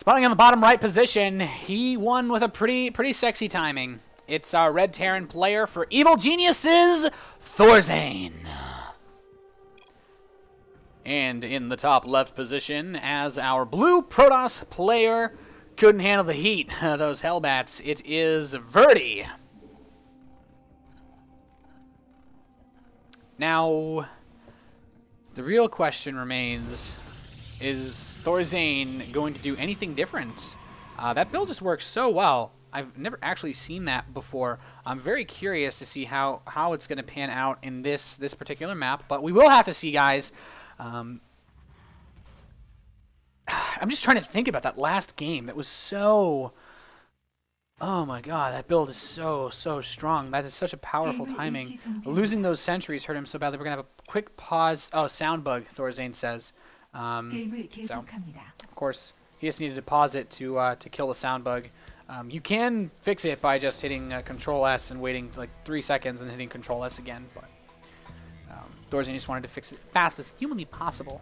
Spotting on the bottom right position, he won with a pretty sexy timing. It's our Red Terran player for Evil Geniuses, ThorZaIN. And in the top left position, as our blue Protoss player couldn't handle the heat, those Hellbats, it is Verdi. Now, the real question remains, is ThorZaIN going to do anything different? That build just works so well. I've never actually seen that before. I'm very curious to see how it's going to pan out in this particular map, but we will have to see, guys. I'm just trying to think about that last game. That was so... Oh my god, that build is so strong. That is such a powerful timing. Losing those sentries hurt him so badly. We're going to have a quick pause. Oh, sound bug, ThorZaIN says. So, of course, he just needed to pause it to kill the sound bug. You can fix it by just hitting Control S and waiting like 3 seconds and hitting Control S again. But ThorZaIN just wanted to fix it fast as humanly possible.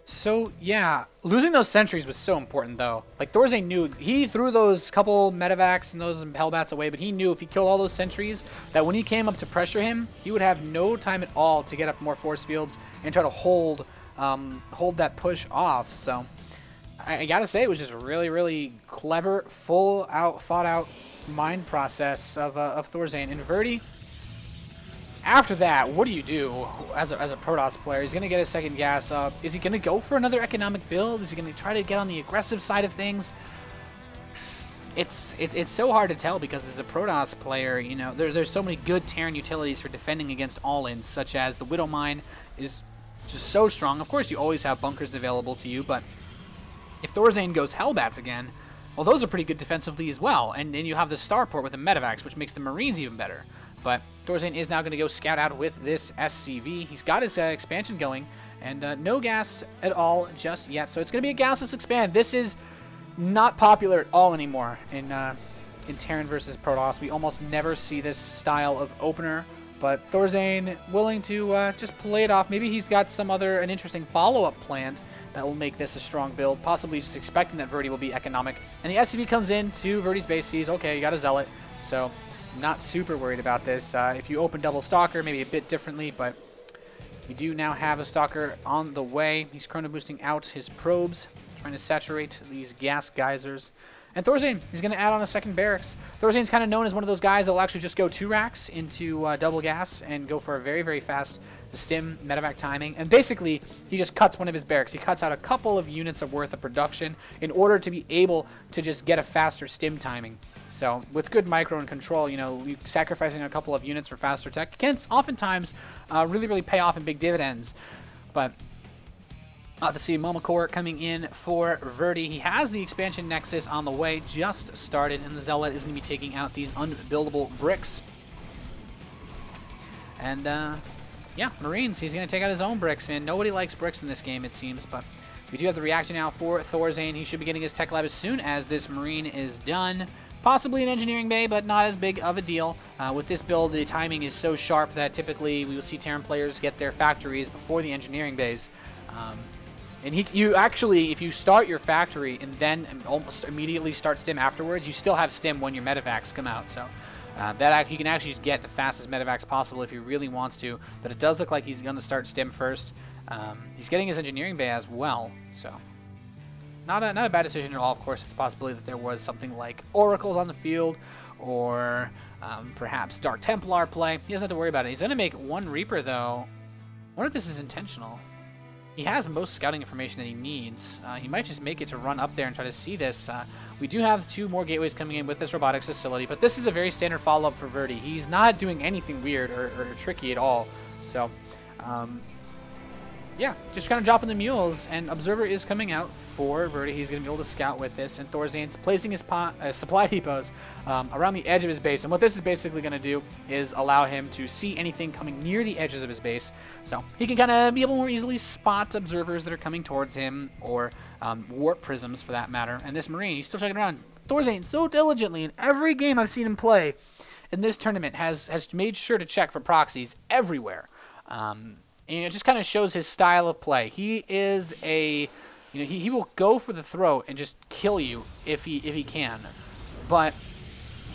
So, yeah, losing those sentries was so important, though. Like, ThorZaIN knew, he threw those couple medevacs and those Hellbats away, but he knew if he killed all those sentries, that when he came up to pressure him, he would have no time at all to get up more force fields and try to hold that push off. So, I gotta say, it was just really clever, thought-out mind process of ThorZaIN. And Verdi, after that, what do you do as a Protoss player? He's going to get his second gas up. Is he going to go for another economic build? Is he going to try to get on the aggressive side of things? It's so hard to tell because as a Protoss player, you know, there's so many good Terran utilities for defending against all-ins, such as the Widow Mine is just so strong. Of course, you always have bunkers available to you, but if ThorZaIN goes Hellbats again, well, those are pretty good defensively as well. And you have the Starport with the Medevacs, which makes the Marines even better. But ThorZaIN is now going to go scout out with this SCV. He's got his expansion going, and no gas at all just yet. So it's going to be a gasless expand. This is not popular at all anymore in Terran versus Protoss. We almost never see this style of opener. But ThorZaIN willing to just play it off. Maybe he's got an interesting follow-up planned that will make this a strong build. Possibly just expecting that Verdi will be economic. And the SCV comes in to Verdi's base, sees, okay, you got a Zealot. So not super worried about this. If you open double Stalker, maybe a bit differently, but we do now have a Stalker on the way. He's chrono boosting out his probes, trying to saturate these gas geysers. And ThorZaIN, he's going to add on a second barracks. ThorZaIN's kind of known as one of those guys that will actually just go 2 racks into double gas and go for a very fast stim medevac timing. And basically, he just cuts one of his barracks. He cuts out a couple of units of worth of production in order to be able to just get a faster stim timing. So with good micro and control, you know, sacrificing a couple of units for faster tech can oftentimes really pay off in big dividends. But to see Momokor coming in for Verdi. He has the expansion nexus on the way, just started, and the Zealot is going to be taking out these unbuildable bricks. And yeah, Marines, he's going to take out his own bricks, man. Nobody likes bricks in this game, it seems, but we do have the reactor now for ThorZaIN. He should be getting his tech lab as soon as this Marine is done. Possibly an engineering bay, but not as big of a deal. With this build, the timing is so sharp that typically we will see Terran players get their factories before the engineering bays. And you actually, if you start your factory and then almost immediately start stim afterwards, you still have stim when your medevacs come out. So he can actually just get the fastest medevacs possible if he really wants to. But it does look like he's going to start stim first. He's getting his engineering bay as well. So not a bad decision at all. Of course, it's a possibility that there was something like Oracles on the field or perhaps Dark Templar play. He doesn't have to worry about it. He's going to make 1 Reaper, though. I wonder if this is intentional. He has most scouting information that he needs. He might just make it to run up there and try to see this. We do have 2 more gateways coming in with this robotics facility, but this is a very standard follow-up for Verdi. He's not doing anything weird or tricky at all. So, yeah, just kind of dropping the mules, and Observer is coming out for Verdi. He's going to be able to scout with this, and ThorZaIN's placing his supply depots around the edge of his base. And what this is basically going to do is allow him to see anything coming near the edges of his base. So he can kind of be able to more easily spot observers that are coming towards him, or warp prisms for that matter. And this Marine, he's still checking around. ThorZaIN so diligently in every game I've seen him play in this tournament has made sure to check for proxies everywhere. And it just kind of shows his style of play. He is a You know, he will go for the throat and just kill you if he can. But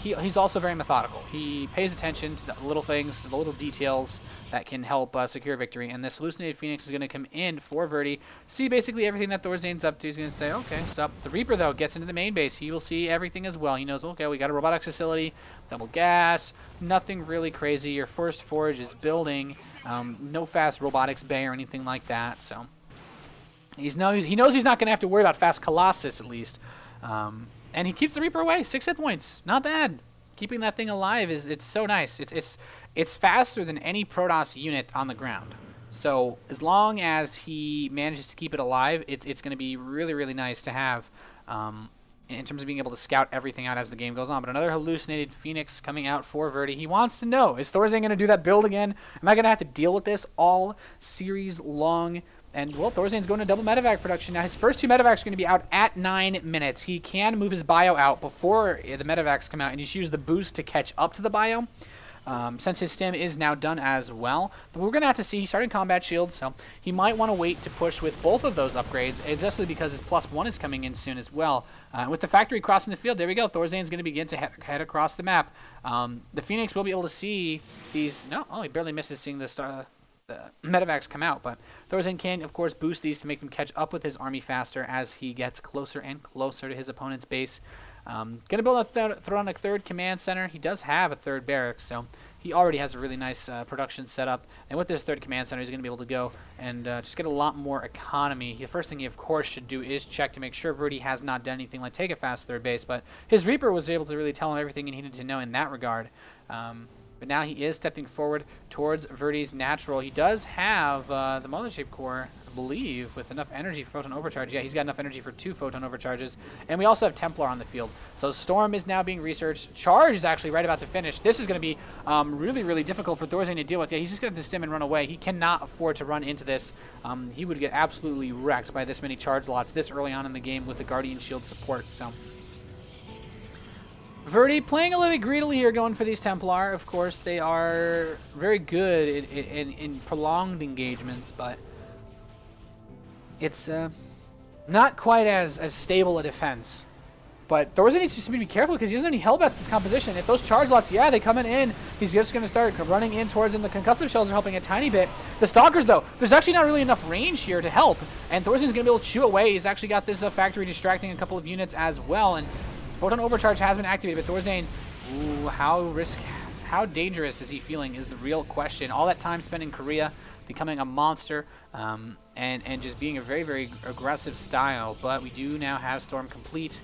he's also very methodical. He pays attention to the little things, the little details that can help secure victory. And this hallucinated Phoenix is going to come in for Verdi, see basically everything that ThorZaIN's up to. He's going to say, okay, so the Reaper, though, gets into the main base. He will see everything as well. He knows, okay, we got a robotics facility, double gas, nothing really crazy. Your first forge is building, no fast robotics bay or anything like that. So he knows he's not going to have to worry about fast Colossus, at least. And he keeps the Reaper away. 6 hit points. Not bad. Keeping that thing alive it's so nice. It's faster than any Protoss unit on the ground. So as long as he manages to keep it alive, it's going to be really, really nice to have in terms of being able to scout everything out as the game goes on. But another hallucinated Phoenix coming out for Verdi. He wants to know, is ThorZaIN going to do that build again? Am I going to have to deal with this all series long? And, well, ThorZaIN's going to double medevac production. Now, his first 2 medevacs are going to be out at 9 minutes. He can move his bio out before the medevacs come out and just use the boost to catch up to the bio. Since his stim is now done as well. But we're going to have to see. He started combat shield, so he might want to wait to push with both of those upgrades, especially because his +1 is coming in soon as well. With the factory crossing the field, there we go. ThorZaIN's going to begin to head across the map. The Phoenix will be able to see these. No, oh, he barely misses seeing the medevacs come out, but ThorZaIN can, of course, boost these to make them catch up with his army faster as he gets closer and closer to his opponent's base. Gonna build throw on a 3rd command center. He does have a 3rd barracks, so he already has a really nice production setup. And with this 3rd command center, he's gonna be able to go and just get a lot more economy. The first thing he, of course, should do is check to make sure Verdi has not done anything like take a fast 3rd base, but his Reaper was able to really tell him everything he needed to know in that regard. But now he is stepping forward towards Verdi's natural. He does have the mothership core, I believe, with enough energy for photon overcharge. Yeah, he's got enough energy for 2 photon overcharges. And we also have Templar on the field. So Storm is now being researched. Charge is actually right about to finish. This is going to be really, really difficult for ThorZaIN to deal with. Yeah, he's just going to have to stim and run away. He cannot afford to run into this. He would get absolutely wrecked by this many charge lots this early on in the game with the Guardian Shield support. So Verdi playing a little bit greedily here, going for these Templar. Of course, they are very good in prolonged engagements, but it's not quite as stable a defense. But ThorZaIN needs to be careful because he doesn't have any Hellbats in this composition. If those charge lots, yeah, they come in, he's just going to start running in towards him. The concussive shells are helping a tiny bit. The Stalkers, though, there's actually not really enough range here to help, and ThorZaIN's going to be able to chew away. He's actually got this factory distracting a couple of units as well, and Photon Overcharge has been activated, but ThorZaIN, ooh, how dangerous is he feeling is the real question. All that time spent in Korea, becoming a monster, and just being a very, very aggressive style. But we do now have Storm complete.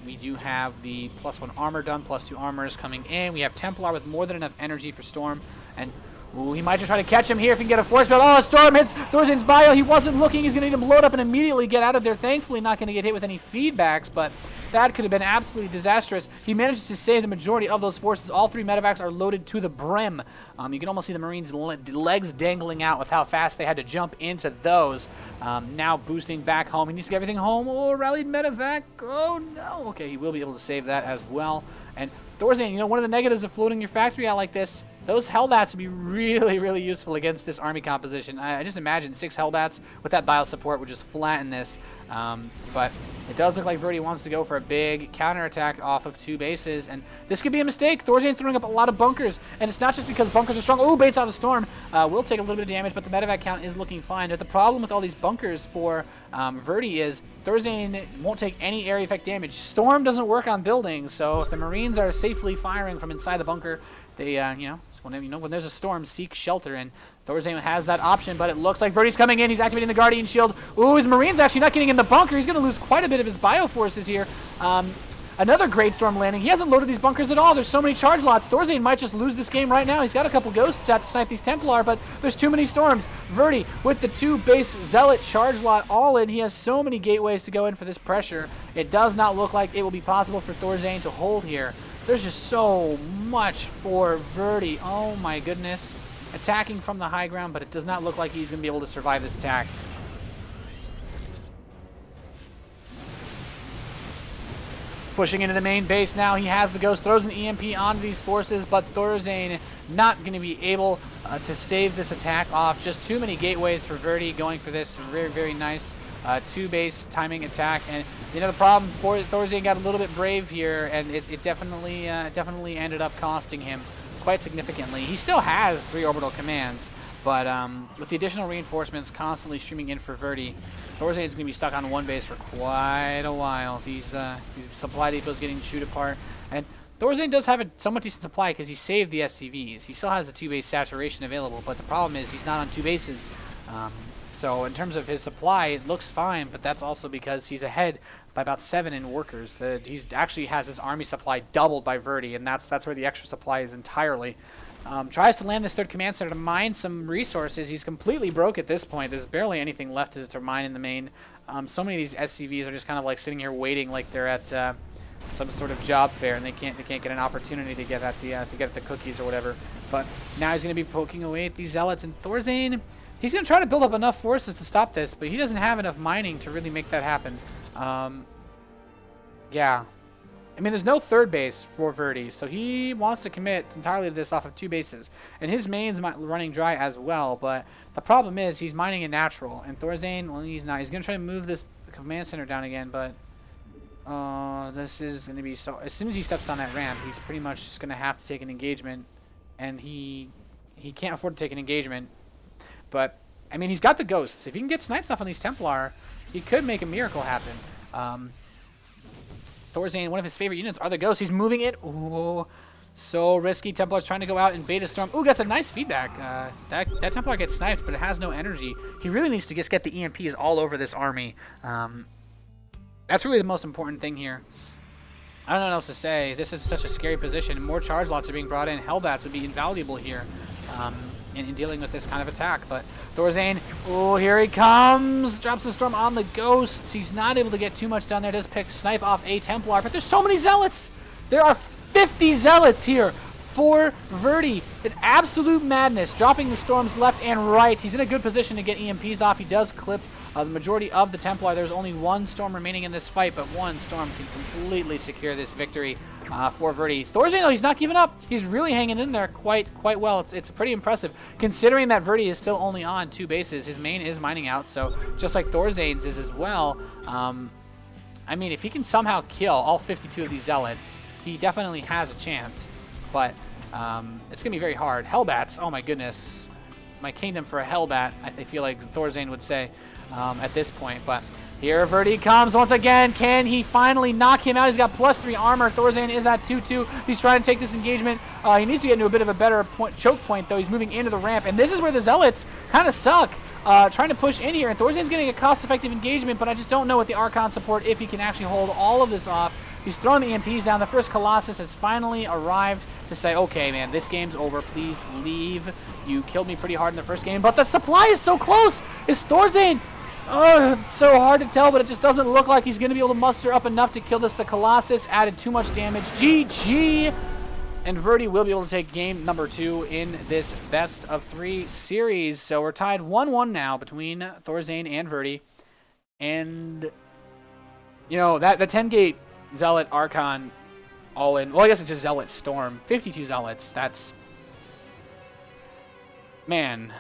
We do have the +1 armor done, +2 armors coming in. We have Templar with more than enough energy for Storm, and ooh, he might just try to catch him here if he can get a force field. Oh, Storm hits ThorZaIN's bio. He wasn't looking. He's going to need him to load up and immediately get out of there. Thankfully, not going to get hit with any feedbacks, but that could have been absolutely disastrous. He manages to save the majority of those forces. All 3 medevacs are loaded to the brim. You can almost see the Marines' legs dangling out with how fast they had to jump into those. Now boosting back home. He needs to get everything home. Oh, rallied medevac. Oh, no. Okay, he will be able to save that as well. And ThorZaIN, you know, one of the negatives of floating your factory out like this, those Hellbats would be really, really useful against this army composition. I just imagine 6 Hellbats with that bio support would just flatten this. But it does look like Verdi wants to go for a big counterattack off of 2 bases, and this could be a mistake. ThorZaIN's throwing up a lot of bunkers, and it's not just because bunkers are strong. Oh, baits out a Storm. Will take a little bit of damage, but the medevac count is looking fine. But the problem with all these bunkers for Verdi is ThorZaIN won't take any area effect damage. Storm doesn't work on buildings, so if the Marines are safely firing from inside the bunker, they, when there's a storm, seek shelter, and ThorZaIN has that option, but it looks like Verdi's coming in. He's activating the Guardian Shield. Ooh, his Marine's actually not getting in the bunker. He's going to lose quite a bit of his bio forces here. Another Great Storm landing. He hasn't loaded these bunkers at all. There's so many charge lots. ThorZaIN might just lose this game right now. He's got a couple ghosts out to snipe these Templar, but there's too many storms. Verdi with the 2 base Zealot charge lot all in. He has so many gateways to go in for this pressure. It does not look like it will be possible for ThorZaIN to hold here. There's just so much for Verdi. Oh my goodness. Attacking from the high ground, but it does not look like he's going to be able to survive this attack. Pushing into the main base now. He has the Ghost, throws an EMP onto these forces, but ThorZaIN not going to be able to stave this attack off. Just too many gateways for Verdi going for this. Very, very nice. 2-base timing attack. And you know the problem, ThorZaIN got a little bit brave here, and it definitely ended up costing him quite significantly. He still has 3 orbital commands, but with the additional reinforcements constantly streaming in for Verdi, ThorZaIN is going to be stuck on 1 base for quite a while. These supply depots getting chewed apart, and ThorZaIN does have a somewhat decent supply because he saved the SCVs. He still has the 2-base saturation available, but the problem is he's not on 2 bases. So in terms of his supply, it looks fine, but that's also because he's ahead by about 7 in workers. He's actually has his army supply doubled by Verdi, and that's where the extra supply is entirely. Tries to land this 3rd command center to mine some resources. He's completely broke at this point. There's barely anything left to mine in the main. So many of these SCVs are just kind of like sitting here waiting like they're at some sort of job fair, and they can't get an opportunity to get at the cookies or whatever. But now he's going to be poking away at these zealots, and ThorZaIN, he's going to try to build up enough forces to stop this, but he doesn't have enough mining to really make that happen. Yeah. I mean, there's no 3rd base for Verdi, so he wants to commit entirely to this off of 2 bases. And his main's running dry as well, but the problem is he's mining a natural. And ThorZaIN, well, he's not. He's going to try to move this command center down again, but this is going to be so... As soon as he steps on that ramp, he's pretty much just going to have to take an engagement, and he can't afford to take an engagement. But, I mean, he's got the ghosts. If he can get snipes off on these Templar, he could make a miracle happen. ThorZaIN, one of his favorite units are the ghosts. He's moving it. Ooh, so risky. Templar's trying to go out and bait a storm. Ooh, gets a nice feedback. That Templar gets sniped, but it has no energy. He really needs to just get the EMPs all over this army. That's really the most important thing here. I don't know what else to say. This is such a scary position. More charge lots are being brought in. Hellbats would be invaluable here in dealing with this kind of attack. But ThorZaIN, oh, here he comes. Drops the storm on the ghosts. He's not able to get too much down there. Does pick snipe off a Templar, but there's so many zealots. There are 50 zealots here for Verdi. An absolute madness. Dropping the storms left and right. He's in a good position to get EMPs off. He does clip the majority of the Templar. There's only 1 storm remaining in this fight, but 1 storm can completely secure this victory for Verdi. ThorZaIN, though, he's not giving up. He's really hanging in there quite well. It's pretty impressive, considering that Verdi is still only on 2 bases. His main is mining out, so just like ThorZaIN's is as well. I mean, if he can somehow kill all 52 of these zealots, he definitely has a chance, but it's going to be very hard. Hellbats, oh my goodness. My kingdom for a Hellbat, I feel like ThorZaIN would say at this point. But here Verdi comes once again. Can he finally knock him out? He's got +3 armor. ThorZaIN is at 2-2. He's trying to take this engagement. He needs to get into a bit of a better choke point, though. He's moving into the ramp, and this is where the zealots kind of suck. Trying to push in here, and ThorZaIN's getting a cost-effective engagement, but I just don't know with the Archon support if he can actually hold all of this off. He's throwing the EMPs down. The first Colossus has finally arrived to say, okay, man, this game's over. Please leave. You killed me pretty hard in the first game, but the supply is so close. Is ThorZaIN? Oh, it's so hard to tell, but it just doesn't look like he's going to be able to muster up enough to kill this. The Colossus added too much damage. GG! And Verdi will be able to take game number 2 in this best-of-3 series. So we're tied 1-1 now between ThorZaIN and Verdi. And, you know, the 10-gate Zealot Archon all in. Well, I guess it's just Zealot Storm. 52 Zealots. That's... Man.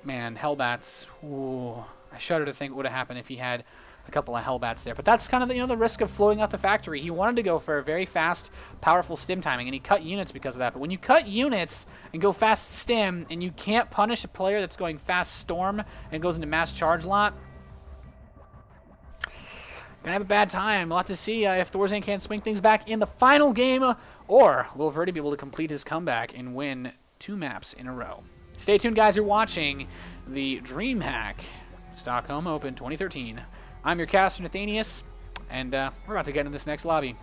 Man, Hellbats. Ooh. I shudder to think what would have happened if he had a couple of Hellbats there. But that's kind of the, the risk of flowing out the factory. He wanted to go for a very fast, powerful stim timing, and he cut units because of that. But when you cut units and go fast stim, and you can't punish a player that's going fast storm and goes into mass charge lot, gonna have a bad time. We'll have to see if ThorZaIN can swing things back in the final game, or will Verdi be able to complete his comeback and win 2 maps in a row. Stay tuned, guys. You're watching the DreamHack Stockholm Open 2013. I'm your caster, Nathanias, and we're about to get into this next lobby.